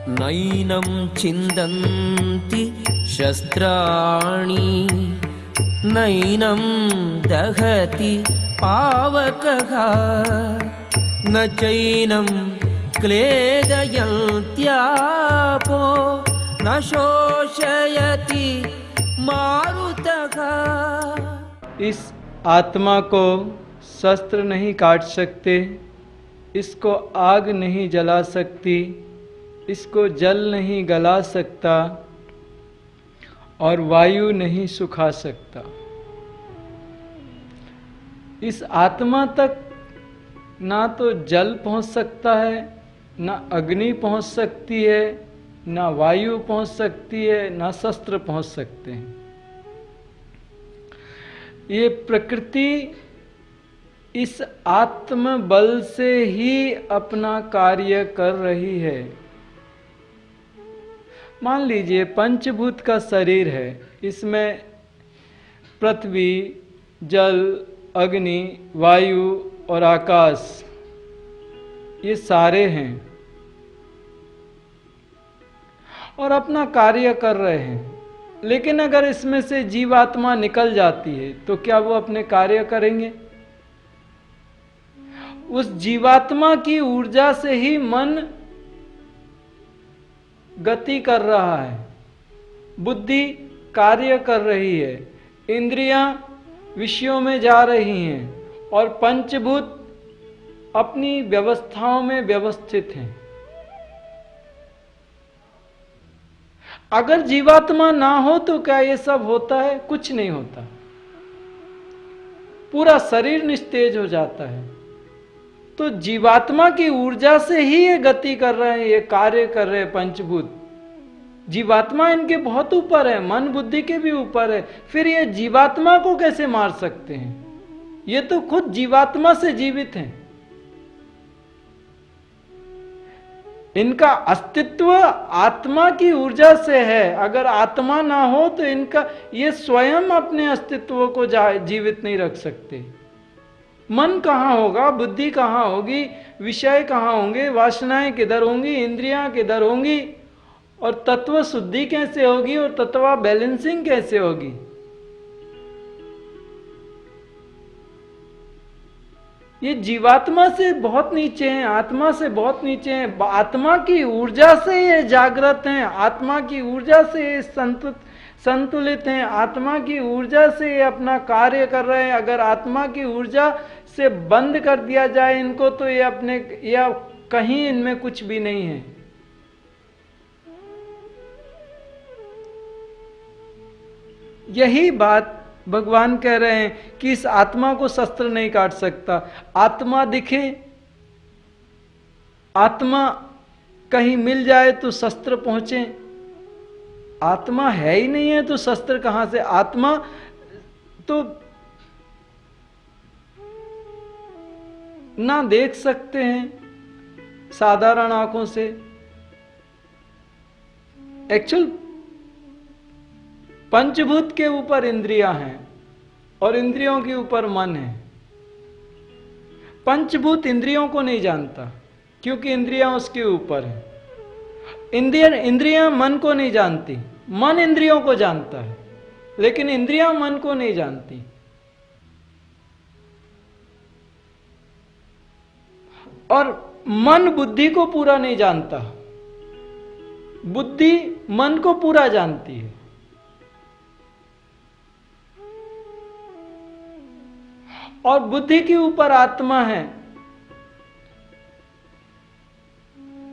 नैनं छिन्दन्ति शस्त्राणि नैनं दहति पावकः न चैनं क्लेदयन्त्यापो न शोषयति मारुतः। इस आत्मा को शस्त्र नहीं काट सकते, इसको आग नहीं जला सकती, इसको जल नहीं गला सकता और वायु नहीं सुखा सकता। इस आत्मा तक ना तो जल पहुंच सकता है, ना अग्नि पहुंच सकती है, ना वायु पहुंच सकती है, ना शस्त्र पहुंच सकते हैं। ये प्रकृति इस आत्म बल से ही अपना कार्य कर रही है। मान लीजिए पंचभूत का शरीर है, इसमें पृथ्वी, जल, अग्नि, वायु और आकाश ये सारे हैं और अपना कार्य कर रहे हैं। लेकिन अगर इसमें से जीवात्मा निकल जाती है तो क्या वो अपने कार्य करेंगे? उस जीवात्मा की ऊर्जा से ही मन गति कर रहा है, बुद्धि कार्य कर रही है, इंद्रियां विषयों में जा रही हैं और पंचभूत अपनी व्यवस्थाओं में व्यवस्थित हैं। अगर जीवात्मा ना हो तो क्या ये सब होता है? कुछ नहीं होता, पूरा शरीर निस्तेज हो जाता है। तो जीवात्मा की ऊर्जा से ही ये गति कर रहे हैं, ये कार्य कर रहे हैं पंचभूत। जीवात्मा इनके बहुत ऊपर है, मन बुद्धि के भी ऊपर है। फिर ये जीवात्मा को कैसे मार सकते हैं? ये तो खुद जीवात्मा से जीवित हैं। इनका अस्तित्व आत्मा की ऊर्जा से है। अगर आत्मा ना हो तो इनका ये स्वयं अपने अस्तित्व को जीवित नहीं रख सकते। मन कहाँ होगा, बुद्धि कहाँ होगी, विषय कहाँ होंगे, वासनाएं किधर होंगी, इंद्रियां किधर होंगी, और तत्व शुद्धि कैसे होगी और तत्व बैलेंसिंग कैसे होगी? ये जीवात्मा से बहुत नीचे हैं, आत्मा से बहुत नीचे हैं। आत्मा की ऊर्जा से ये जागृत हैं, आत्मा की ऊर्जा से ये संतुलित हैं, आत्मा की ऊर्जा से ये अपना कार्य कर रहे हैं। अगर आत्मा की ऊर्जा से बंद कर दिया जाए इनको तो ये अपने या कहीं इनमें कुछ भी नहीं है। यही बात भगवान कह रहे हैं कि इस आत्मा को शस्त्र नहीं काट सकता। आत्मा दिखे, आत्मा कहीं मिल जाए तो शस्त्र पहुंचे। आत्मा है ही नहीं है तो शस्त्र कहां से? आत्मा तो ना देख सकते हैं साधारण आंखों से। एक्चुअल पंचभूत के ऊपर इंद्रियां हैं और इंद्रियों के ऊपर मन है। पंचभूत इंद्रियों को नहीं जानता क्योंकि इंद्रियां उसके ऊपर है। इंद्रियां मन को नहीं जानती, मन इंद्रियों को जानता है, लेकिन इंद्रियां मन को नहीं जानती। और मन बुद्धि को पूरा नहीं जानता, बुद्धि मन को पूरा जानती है। और बुद्धि के ऊपर आत्मा है।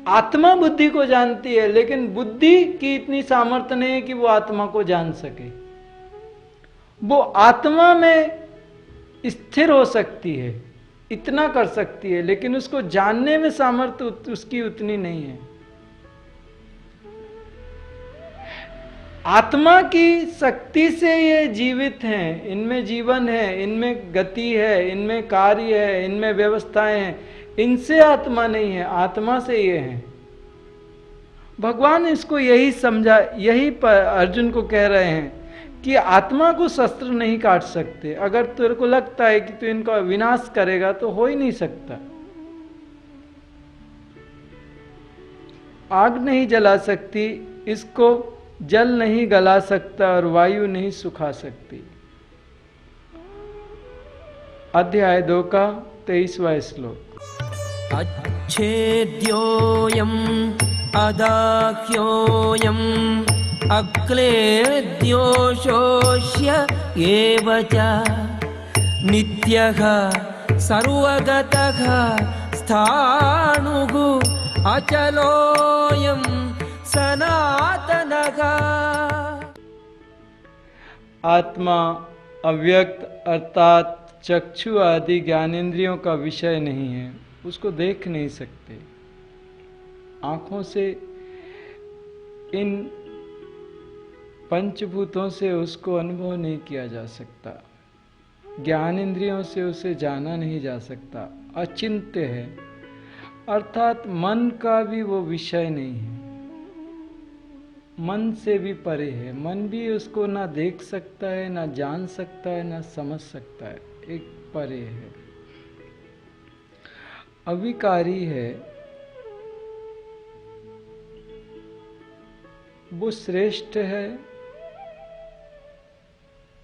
आत्मा बुद्धि को जानती है, लेकिन बुद्धि की इतनी सामर्थ्य नहीं है कि वो आत्मा को जान सके। वो आत्मा में स्थिर हो सकती है, इतना कर सकती है, लेकिन उसको जानने में सामर्थ्य उसकी उतनी नहीं है। आत्मा की शक्ति से ये जीवित हैं, इनमें जीवन है, इनमें गति है, इनमें कार्य है, इनमें व्यवस्थाएं हैं। इनसे आत्मा नहीं है, आत्मा से ये है। भगवान इसको यही समझा, यही अर्जुन को कह रहे हैं कि आत्मा को शस्त्र नहीं काट सकते। अगर तेरे को लगता है कि तू इनका विनाश करेगा तो हो ही नहीं सकता। आग नहीं जला सकती, इसको जल नहीं गला सकता और वायु नहीं सुखा सकती। अध्याय 2 का 23वां श्लोक। अच्छेद्योऽयम् अदाह्योऽयम् अक्लेद्यो शोष्य एव च नित्यः सर्वगतः स्थाणुः अचलोऽयं सनातनः। आत्मा अव्यक्त अर्थात चक्षु आदि ज्ञानेंद्रियों का विषय नहीं है, उसको देख नहीं सकते। आंखों से, इन पंचभूतों से उसको अनुभव नहीं किया जा सकता, ज्ञानेंद्रियों से उसे जाना नहीं जा सकता, अचिंत्य है, अर्थात मन का भी वो विषय नहीं है, मन से भी परे है। मन भी उसको ना देख सकता है, ना जान सकता है, ना समझ सकता है, एक परे है, अविकारी है। वो श्रेष्ठ है,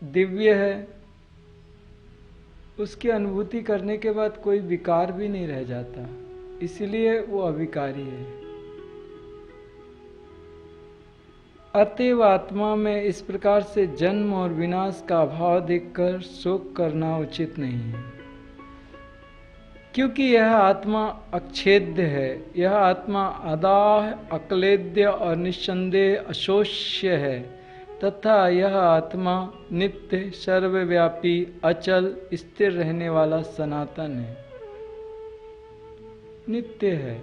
दिव्य है, उसकी अनुभूति करने के बाद कोई विकार भी नहीं रह जाता, इसलिए वो अविकारी है। अतएव आत्मा में इस प्रकार से जन्म और विनाश का अभाव देखकर शोक करना उचित नहीं है, क्योंकि यह आत्मा अच्छेद्य है। यह आत्मा अदाह, अक्लेद्य और निस्संदेह अशोष्य है, तथा यह आत्मा नित्य, सर्वव्यापी, अचल, स्थिर रहने वाला सनातन है। नित्य है,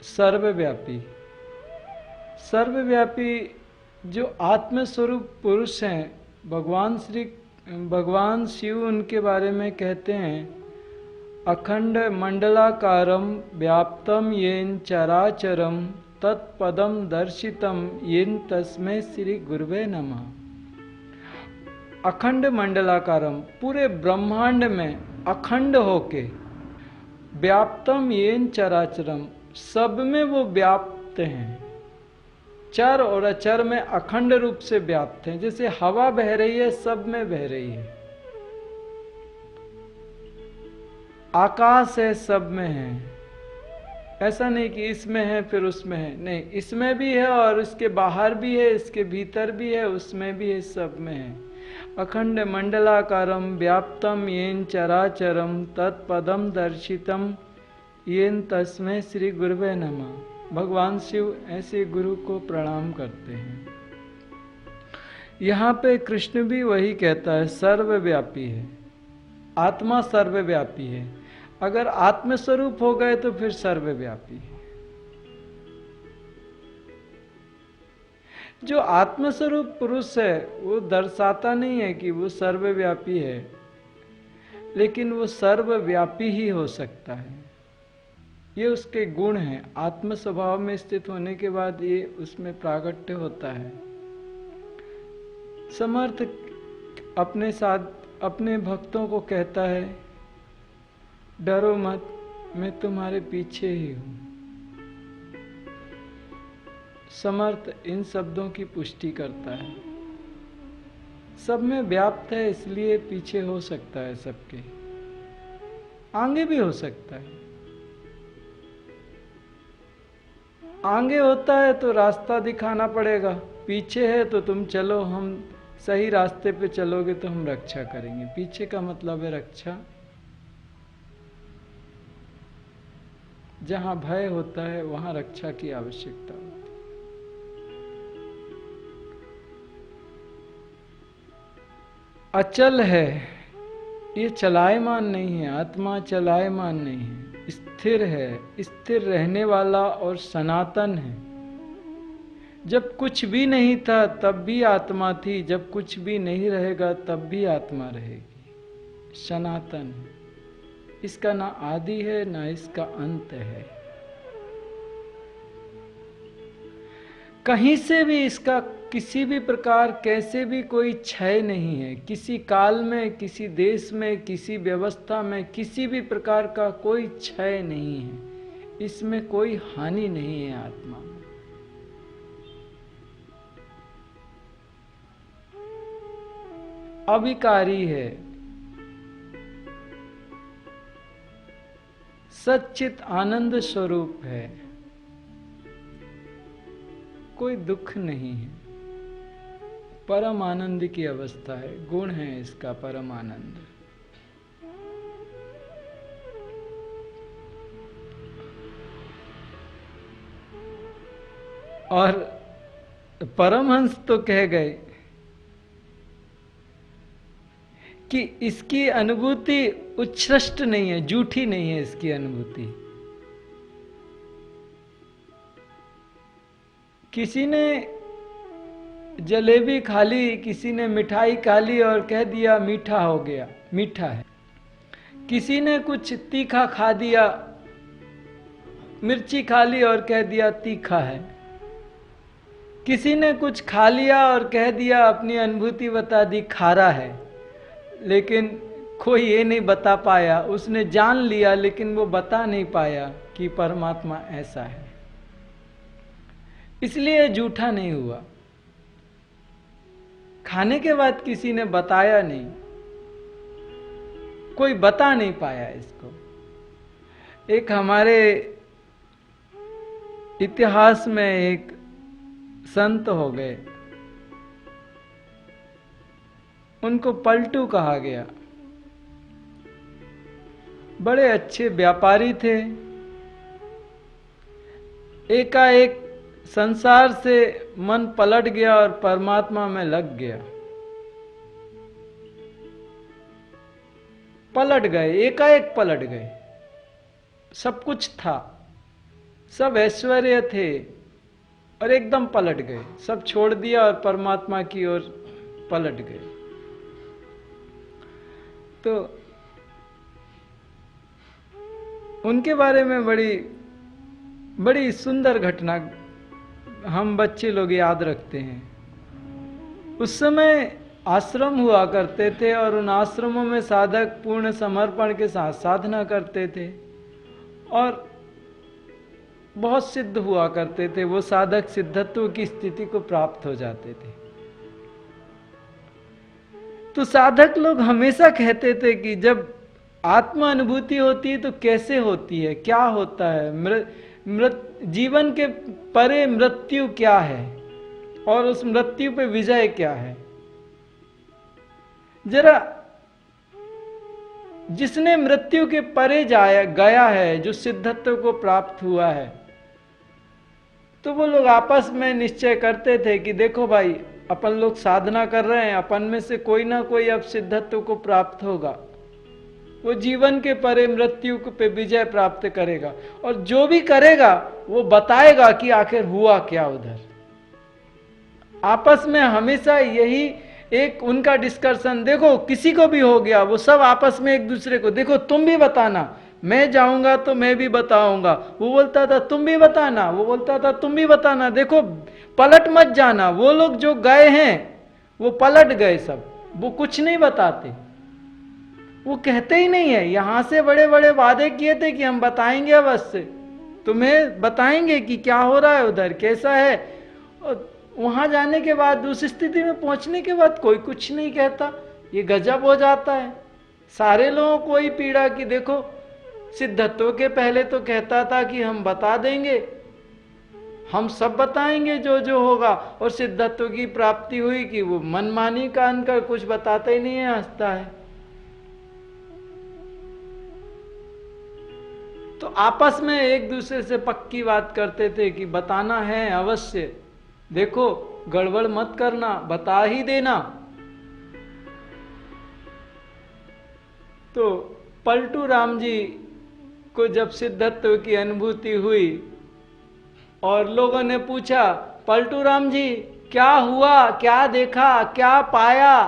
सर्वव्यापी। सर्वव्यापी जो आत्मस्वरूप पुरुष हैं, भगवान शिव उनके बारे में कहते हैं, अखंड मंडलाकारम व्याप्तम येन चराचरम तत्पदम दर्शितम येन तस्मै श्री गुरुवे नमः। अखंड मंडलाकारम, पूरे ब्रह्मांड में अखंड होके, व्याप्तम येन चराचरम, सब में वो व्याप्त हैं, चर और अचर में अखंड रूप से व्याप्त हैं। जैसे हवा बह रही है, सब में बह रही है, आकाश है, सब में है। ऐसा नहीं कि इसमें है फिर उसमें है, नहीं, इसमें भी है और इसके बाहर भी है, इसके भीतर भी है, उसमें भी है, सब में है। अखंड मंडलाकारम व्याप्तम येन चराचरम तत्पदम दर्शितम येन तस्मै श्री गुरुवे नमः। भगवान शिव ऐसे गुरु को प्रणाम करते हैं। यहाँ पे कृष्ण भी वही कहता है, सर्वव्यापी है, आत्मा सर्वव्यापी है। अगर आत्मस्वरूप हो गए तो फिर सर्वव्यापी है। जो आत्मस्वरूप पुरुष है वो दर्शाता नहीं है कि वो सर्वव्यापी है, लेकिन वो सर्वव्यापी ही हो सकता है। ये उसके गुण हैं। आत्म स्वभाव में स्थित होने के बाद ये उसमें प्रागट्य होता है। समर्थ अपने साथ अपने भक्तों को कहता है, डरो मत, मैं तुम्हारे पीछे ही हूं। समर्थ इन शब्दों की पुष्टि करता है। सब में व्याप्त है, इसलिए पीछे हो सकता है, सबके आगे भी हो सकता है। आगे होता है तो रास्ता दिखाना पड़ेगा, पीछे है तो तुम चलो, हम सही रास्ते पे चलोगे तो हम रक्षा करेंगे। पीछे का मतलब है रक्षा। जहां भय होता है वहां रक्षा की आवश्यकता होती है। अचल है, ये चलायमान नहीं है। आत्मा चलायमान नहीं है, स्थिर है, स्थिर रहने वाला और सनातन है। जब कुछ भी नहीं था तब भी आत्मा थी, जब कुछ भी नहीं रहेगा तब भी आत्मा रहेगी। सनातन है, इसका ना आदि है ना इसका अंत है। कहीं से भी इसका किसी भी प्रकार कैसे भी कोई क्षय नहीं है। किसी काल में, किसी देश में, किसी व्यवस्था में किसी भी प्रकार का कोई क्षय नहीं है। इसमें कोई हानि नहीं है आत्मा में। अविकारी है, सच्चित आनंद स्वरूप है, कोई दुख नहीं है, परम आनंद की अवस्था है, गुण है इसका परम आनंद। और परमहंस तो कह गए कि इसकी अनुभूति उत्कृष्ट नहीं है, झूठी नहीं है इसकी अनुभूति। किसी ने जलेबी खा ली, किसी ने मिठाई खा ली और कह दिया मीठा हो गया, मीठा है। किसी ने कुछ तीखा खा दिया, मिर्ची खा ली और कह दिया तीखा है। किसी ने कुछ खा लिया और कह दिया, अपनी अनुभूति बता दी खारा है, लेकिन कोई ये नहीं बता पाया। उसने जान लिया लेकिन वो बता नहीं पाया कि परमात्मा ऐसा है, इसलिए झूठा नहीं हुआ। खाने के बाद किसी ने बताया नहीं, कोई बता नहीं पाया इसको। एक हमारे इतिहास में एक संत हो गए, उनको पलटू कहा गया। बड़े अच्छे व्यापारी थे, एकाएक संसार से मन पलट गया और परमात्मा में लग गया। पलट गए, एकाएक पलट गए। सब कुछ था, सब ऐश्वर्य थे और एकदम पलट गए, सब छोड़ दिया और परमात्मा की ओर पलट गए। तो उनके बारे में बड़ी सुंदर घटना हम बच्चे लोग याद रखते हैं। उस समय आश्रम हुआ करते थे और उन आश्रमों में साधक पूर्ण समर्पण के साथ साधना करते थे और बहुत सिद्ध हुआ करते थे। वो साधक सिद्धत्व की स्थिति को प्राप्त हो जाते थे। तो साधक लोग हमेशा कहते थे कि जब आत्मा अनुभूति होती है तो कैसे होती है, क्या होता है, जीवन के परे मृत्यु क्या है और उस मृत्यु पे विजय क्या है। जरा जिसने मृत्यु के परे गया है, जो सिद्धत्व को प्राप्त हुआ है, तो वो लोग आपस में निश्चय करते थे कि देखो भाई, अपन लोग साधना कर रहे हैं, अपन में से कोई ना कोई अब सिद्धत्व को प्राप्त होगा, वो जीवन के परे मृत्यु पे विजय प्राप्त करेगा और जो भी करेगा वो बताएगा कि आखिर हुआ क्या उधर। आपस में हमेशा यही एक उनका डिस्कशन। देखो किसी को भी हो गया, वो सब आपस में एक दूसरे को, देखो तुम भी बताना, मैं जाऊंगा तो मैं भी बताऊंगा। वो बोलता था तुम भी बताना, वो बोलता था तुम भी बताना, देखो पलट मत जाना। वो लोग जो गए हैं वो पलट गए सब, वो कुछ नहीं बताते, वो कहते ही नहीं है। यहां से बड़े बड़े वादे किए थे कि हम बताएंगे, अवश्य तुम्हें बताएंगे कि क्या हो रहा है उधर, कैसा है। और वहां जाने के बाद, उस स्थिति में पहुंचने के बाद कोई कुछ नहीं कहता। ये गजब हो जाता है। सारे लोगों को ही पीड़ा कि देखो, सिद्धत्व के पहले तो कहता था कि हम बता देंगे, हम सब बताएंगे जो जो होगा, और सिद्धत्व की प्राप्ति हुई कि वो मनमानी कान कर कुछ बताता ही नहीं है, हंसता है। तो आपस में एक दूसरे से पक्की बात करते थे कि बताना है अवश्य, देखो गड़बड़ मत करना, बता ही देना। तो पलटू राम जी को जब सिद्धत्व की अनुभूति हुई और लोगों ने पूछा, पलटू राम जी क्या हुआ, क्या देखा, क्या पाया,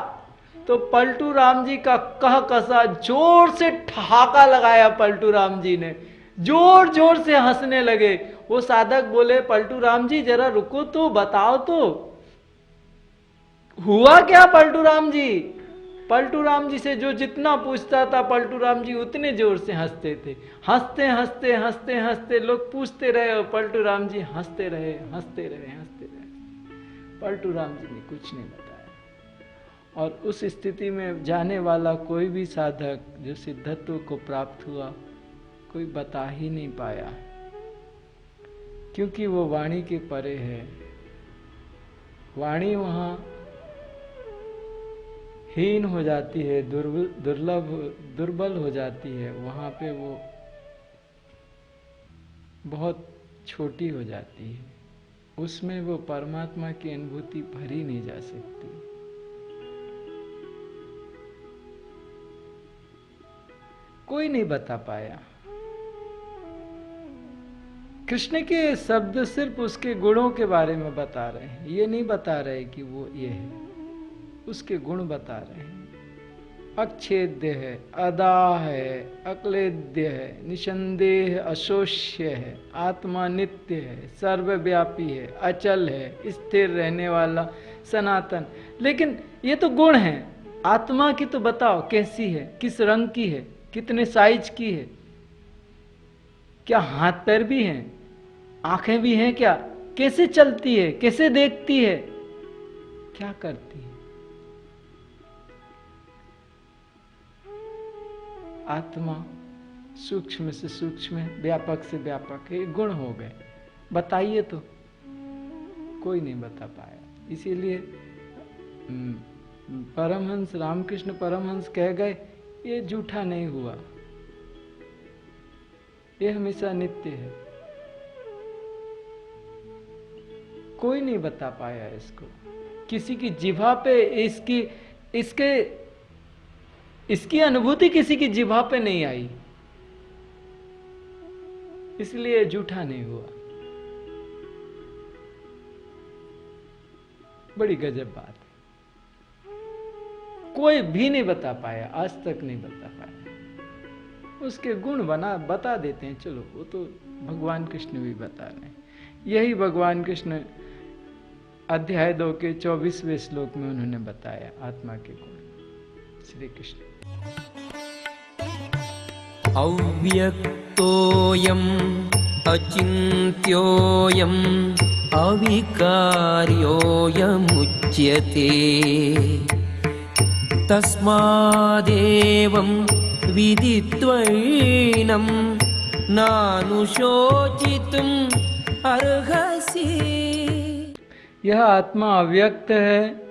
तो पलटू राम जी का कह कसा, जोर से ठहाका लगाया। पलटू राम जी ने जोर जोर से हंसने लगे। वो साधक बोले, पलटू राम जी जरा रुको तो, बताओ तो हुआ क्या पलटू राम जी। पलटू राम जी से जो जितना पूछता था पलटू राम जी उतने जोर से हंसते थे। हंसते हंसते हंसते हंसते लोग पूछते रहे और पलटू राम जी हंसते रहे हंसते रहे हंसते रहे। पलटू राम जी ने कुछ नहीं बताया। और उस स्थिति में जाने वाला कोई भी साधक जो सिद्धत्व को प्राप्त हुआ, कोई बता ही नहीं पाया, क्योंकि वो वाणी के परे है। वाणी वहां हीन हो जाती है, दुर्बल हो जाती है, वहां पे वो बहुत छोटी हो जाती है। उसमें वो परमात्मा की अनुभूति भरी नहीं जा सकती। कोई नहीं बता पाया। कृष्ण के शब्द सिर्फ उसके गुणों के बारे में बता रहे हैं, ये नहीं बता रहे कि वो ये है। उसके गुण बता रहे हैं। अच्छेद्य है, अदा है, अक्लेद्य है, निसंदेह अशोष्य है, आत्मा नित्य है, सर्वव्यापी है, अचल है, स्थिर रहने वाला, सनातन। लेकिन ये तो गुण है। आत्मा की तो बताओ कैसी है, किस रंग की है, कितने साइज की है, क्या हाथ पैर भी हैं, आंखें भी हैं क्या, कैसे चलती है, कैसे देखती है, क्या करती है। आत्मा सूक्ष्म से सूक्ष्म है, व्यापक से व्यापक है। गुण हो गए, बताइए तो कोई नहीं बता पाया। इसीलिए परमहंस रामकृष्ण परमहंस कह गए ये झूठा नहीं हुआ, ये हमेशा नित्य है। कोई नहीं बता पाया इसको। किसी की जिह्वा पे इसकी अनुभूति किसी की जिह्वा पे नहीं आई, इसलिए झूठा नहीं हुआ। बड़ी गजब बात है। कोई भी नहीं बता पाया, आज तक नहीं बता पाया। उसके गुण बता देते हैं, चलो वो तो भगवान कृष्ण भी बता रहे हैं। यही भगवान कृष्ण अध्याय 2 के 24वें श्लोक में उन्होंने बताया आत्मा के गुण। श्री कृष्ण। अव्यक्तोऽयम् अचिन्त्योऽयम् अविकार्योऽयमुच्यते तस्मादेवं विदित्वैनं नानुशोचितुम् अर्हसि। यह आत्मा अव्यक्त है,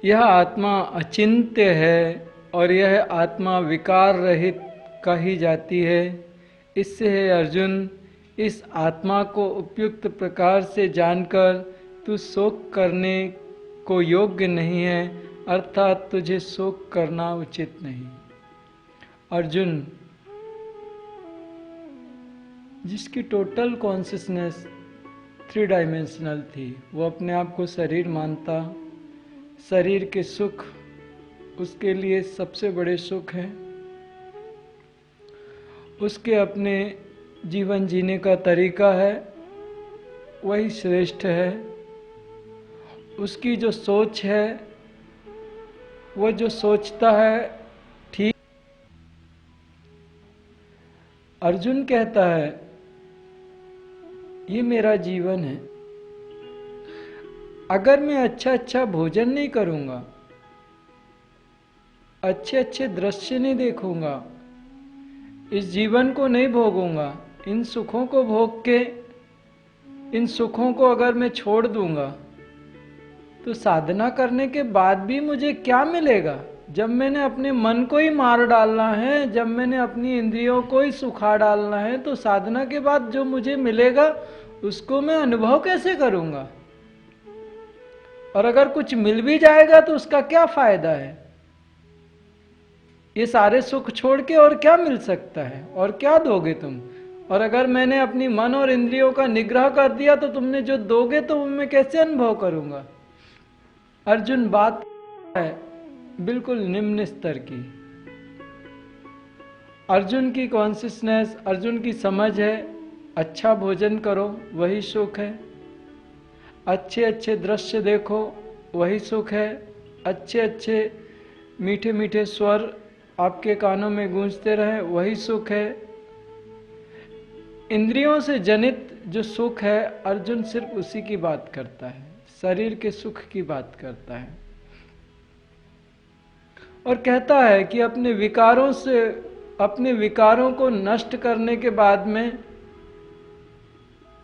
यह आत्मा अचिंत्य है और यह आत्मा विकार रहित कही जाती है। इससे है अर्जुन, इस आत्मा को उपयुक्त प्रकार से जानकर तू शोक करने को योग्य नहीं है, अर्थात तुझे शोक करना उचित नहीं। अर्जुन, जिसकी टोटल कॉन्शियसनेस 3 डायमेंशनल थी, वो अपने आप को शरीर मानता, शरीर के सुख उसके लिए सबसे बड़े सुख हैं, उसके अपने जीवन जीने का तरीका है वही श्रेष्ठ है। उसकी जो सोच है, वो जो सोचता है ठीक। अर्जुन कहता है ये मेरा जीवन है, अगर मैं अच्छा भोजन नहीं करूंगा, अच्छे दृश्य नहीं देखूंगा, इस जीवन को नहीं भोगूंगा, इन सुखों को भोग के इन सुखों को अगर मैं छोड़ दूंगा तो साधना करने के बाद भी मुझे क्या मिलेगा? जब मैंने अपने मन को ही मार डालना है, जब मैंने अपनी इंद्रियों को ही सुखा डालना है, तो साधना के बाद जो मुझे मिलेगा उसको मैं अनुभव कैसे करूंगा? और अगर कुछ मिल भी जाएगा तो उसका क्या फायदा है? ये सारे सुख छोड़ के और क्या मिल सकता है? और क्या दोगे तुम? और अगर मैंने अपनी मन और इंद्रियों का निग्रह कर दिया तो तुमने जो दोगे तो मैं कैसे अनुभव करूंगा? अर्जुन, बात है बिल्कुल निम्न स्तर की। अर्जुन की कॉन्शियसनेस, अर्जुन की समझ है अच्छा भोजन करो वही सुख है, अच्छे दृश्य देखो वही सुख है, अच्छे अच्छे मीठे मीठे स्वर आपके कानों में गूंजते रहे, वही सुख है। इंद्रियों से जनित जो सुख है, अर्जुन सिर्फ उसी की बात करता है, शरीर के सुख की बात करता है। और कहता है कि अपने विकारों को नष्ट करने के बाद में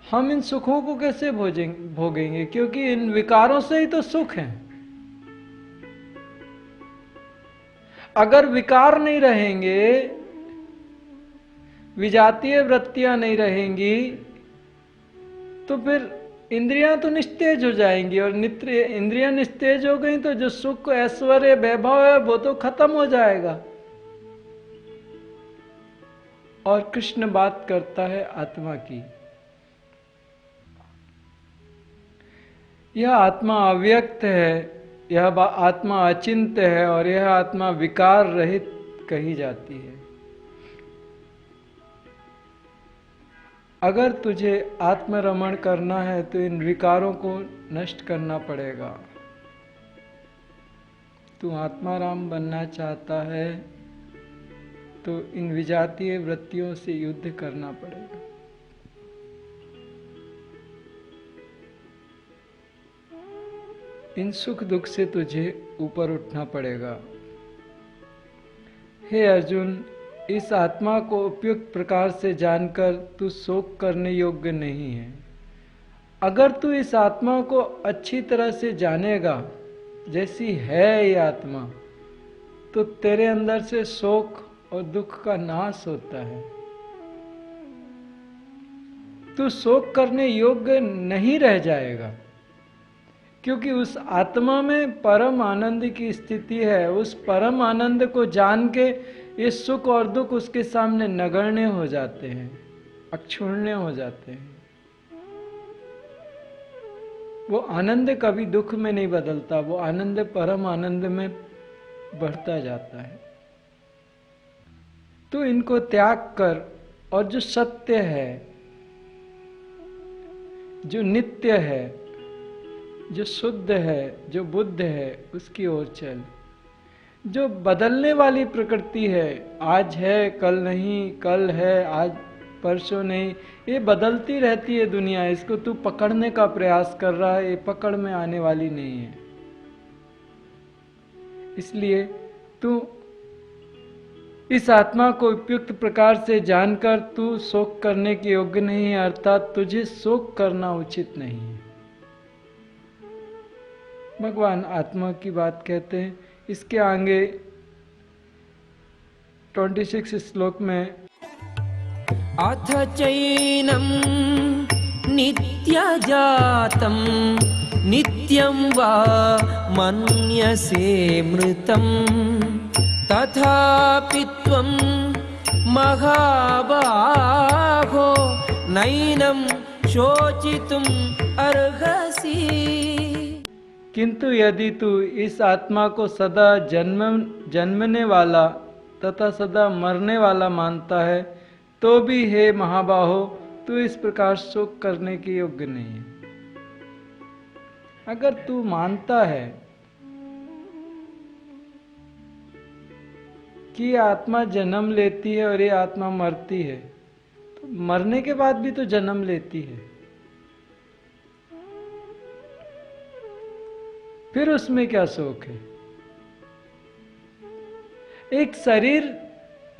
हम इन सुखों को कैसे भोगेंगे, क्योंकि इन विकारों से ही तो सुख है। अगर विकार नहीं रहेंगे, विजातीय वृत्तियां नहीं रहेंगी, तो फिर इंद्रियां तो निस्तेज हो जाएंगी, और इंद्रियां निस्तेज हो गई तो जो सुख ऐश्वर्य वैभव है वो तो खत्म हो जाएगा। और कृष्ण बात करता है आत्मा की। यह आत्मा अव्यक्त है, यह आत्मा अचिंत्य है, और यह आत्मा विकार रहित कही जाती है। अगर तुझे आत्मरमण करना है तो इन विकारों को नष्ट करना पड़ेगा। तू आत्माराम बनना चाहता है तो इन विजातीय वृत्तियों से युद्ध करना पड़ेगा। इन सुख दुख से तुझे ऊपर उठना पड़ेगा। हे अर्जुन, इस आत्मा को उपयुक्त प्रकार से जानकर तू शोक करने योग्य नहीं है। अगर तू इस आत्मा को अच्छी तरह से जानेगा, जैसी है ये आत्मा, तो तेरे अंदर से शोक और दुख का नाश होता है। तू शोक करने योग्य नहीं रह जाएगा, क्योंकि उस आत्मा में परम आनंद की स्थिति है। उस परम आनंद को जान के ये सुख और दुख उसके सामने नगण्य हो जाते हैं, अक्षुण्य हो जाते हैं। वो आनंद कभी दुख में नहीं बदलता, वो आनंद परम आनंद में बढ़ता जाता है। तो इनको त्याग कर और जो सत्य है, जो नित्य है, जो शुद्ध है, जो बुद्ध है, उसकी ओर चल। जो बदलने वाली प्रकृति है, आज है कल नहीं, कल है आज परसों नहीं, ये बदलती रहती है दुनिया। इसको तू पकड़ने का प्रयास कर रहा है, ये पकड़ में आने वाली नहीं है। इसलिए तू इस आत्मा को उपयुक्त प्रकार से जानकर तू शोक करने के योग्य नहीं है, अर्थात तुझे शोक करना उचित नहीं है। भगवान आत्मा की बात कहते हैं। इसके आगे 26 श्लोक में अथ चैनं नित्यजातं नित्यं वा मन्यसे मृतं तथापि त्वं महाबाहो नैनं शोचितुम् अर्हसि। किंतु यदि तू इस आत्मा को सदा जन्मने वाला तथा सदा मरने वाला मानता है, तो भी हे महाबाहो, तू इस प्रकार शोक करने के योग्य नहीं है। अगर तू मानता है कि ये आत्मा जन्म लेती है और ये आत्मा मरती है, तो मरने के बाद भी तो जन्म लेती है, फिर उसमें क्या शोक है? एक शरीर,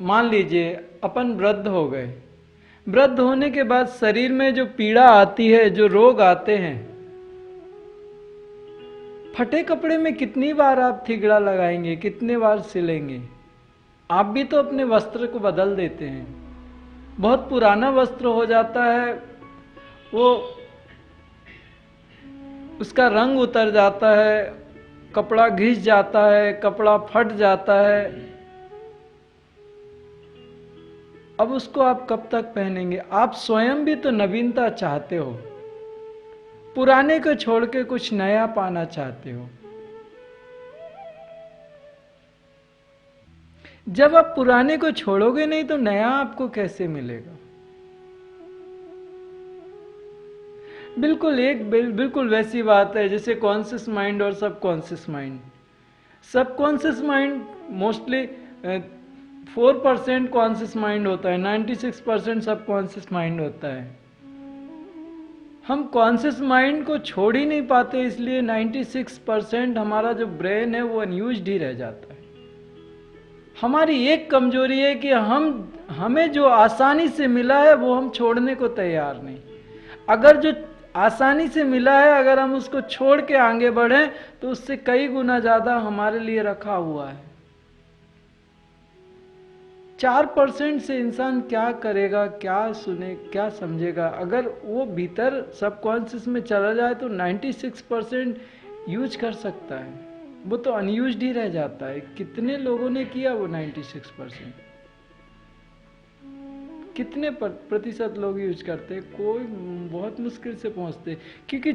मान लीजिए अपन वृद्ध हो गए, वृद्ध होने के बाद शरीर में जो पीड़ा आती है, जो रोग आते हैं, फटे कपड़े में कितनी बार आप थिगड़ा लगाएंगे, कितने बार सिलेंगे? आप भी तो अपने वस्त्र को बदल देते हैं। बहुत पुराना वस्त्र हो जाता है, वो उसका रंग उतर जाता है, कपड़ा घिस जाता है, कपड़ा फट जाता है। अब उसको आप कब तक पहनेंगे? आप स्वयं भी तो नवीनता चाहते हो, पुराने को छोड़ के कुछ नया पाना चाहते हो। जब आप पुराने को छोड़ोगे नहीं तो नया आपको कैसे मिलेगा? बिल्कुल वैसी बात है जैसे कॉन्शियस माइंड और सब conscious mind. Subconscious mind mostly 4% conscious mind होता है, 96% सबकॉन्शियस माइंड होता है। हम कॉन्शियस माइंड को छोड़ ही नहीं पाते, इसलिए 96% हमारा जो ब्रेन है वो अनयूज्ड ही रह जाता है। हमारी एक कमजोरी है कि हमें जो आसानी से मिला है वो हम छोड़ने को तैयार नहीं। अगर जो आसानी से मिला है, अगर हम उसको छोड़ के आगे बढ़ें तो उससे कई गुना ज्यादा हमारे लिए रखा हुआ है। 4% से इंसान क्या करेगा, क्या सुने, क्या समझेगा? अगर वो भीतर सबकॉन्शियस में चला जाए तो 96% यूज कर सकता है, वो तो अनयूज्ड ही रह जाता है। कितने लोगों ने किया वो 96%? कितने प्रतिशत लोग यूज करते हैं? कोई बहुत मुश्किल से पहुंचते, क्योंकि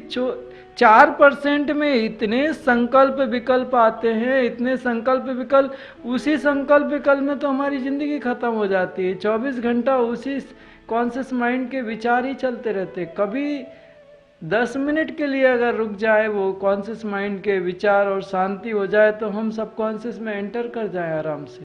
4% में इतने संकल्प विकल्प आते हैं, इतने संकल्प विकल्प, उसी संकल्प विकल्प में तो हमारी जिंदगी खत्म हो जाती है। 24 घंटा उसी कॉन्शियस माइंड के विचार ही चलते रहते। कभी 10 मिनट के लिए अगर रुक जाए वो कॉन्शियस माइंड के विचार और शांति हो जाए तो हम सबकॉन्शियस में एंटर कर जाए आराम से।